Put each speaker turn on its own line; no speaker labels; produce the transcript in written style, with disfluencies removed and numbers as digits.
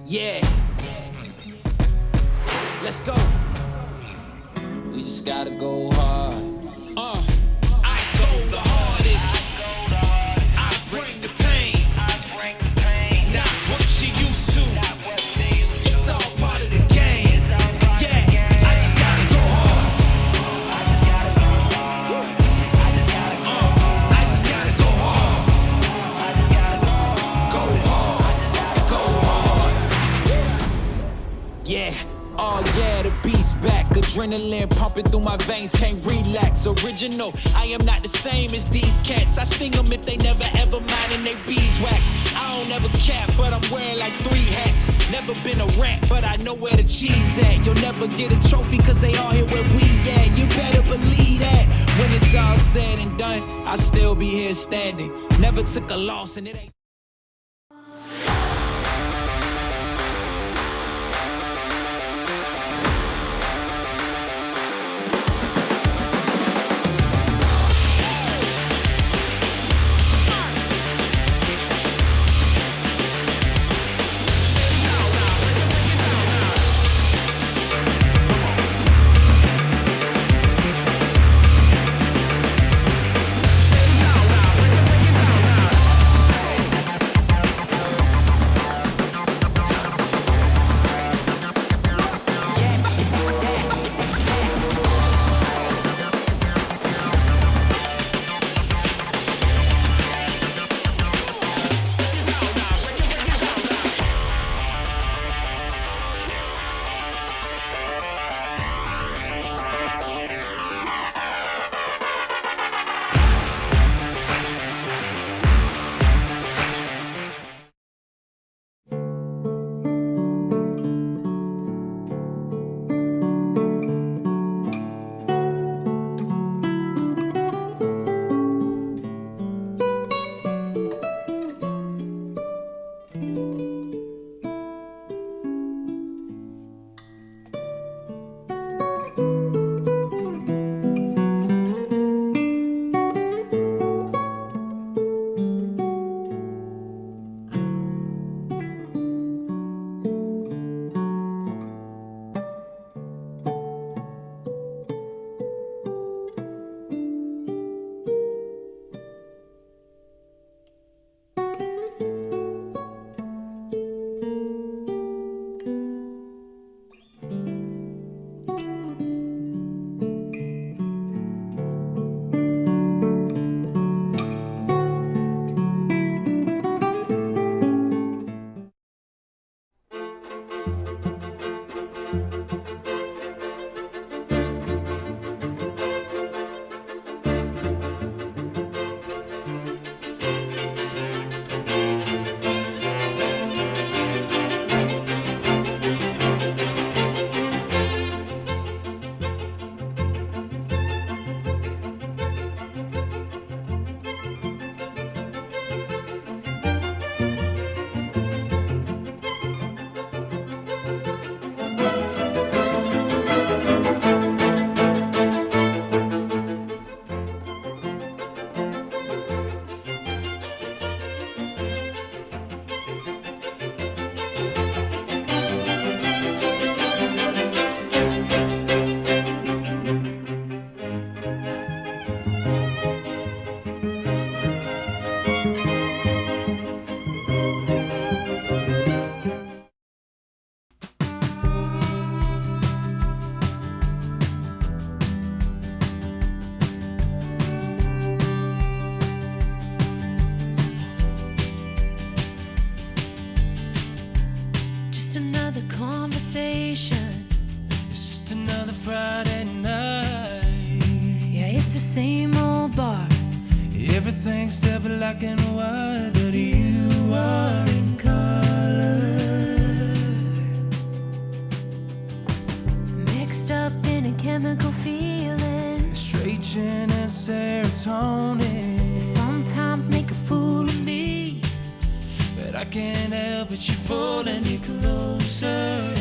Yeah. Let's go. We just gotta go hard. I go the hardest. I bring the pain. Not what you used to. It's all part of the game. Yeah, I just gotta go hard. I just gotta go hard. Go hard. Go hard. Yeah. Oh yeah, the beast back. Adrenaline pumping through my veins, can't relax. Original, I am not the same as these cats. I sting them if they never ever mind and they beeswax. I don't ever cap, but I'm wearing like 3 hats. Never been a rat, but I know where the cheese at. You'll never get a trophy cause they all here where we at. You better believe that. When it's all said and done, I'll still be here standing. Never took a loss and it ain't.
Conversation.
It's just another Friday night.
Yeah, it's the same old bar.
Everything's still black and white, but you are in color.
Mixed up in a chemical feeling.
Estrogen and serotonin.
They sometimes make a fool of me,
but I can't help it, you're pulling me closer.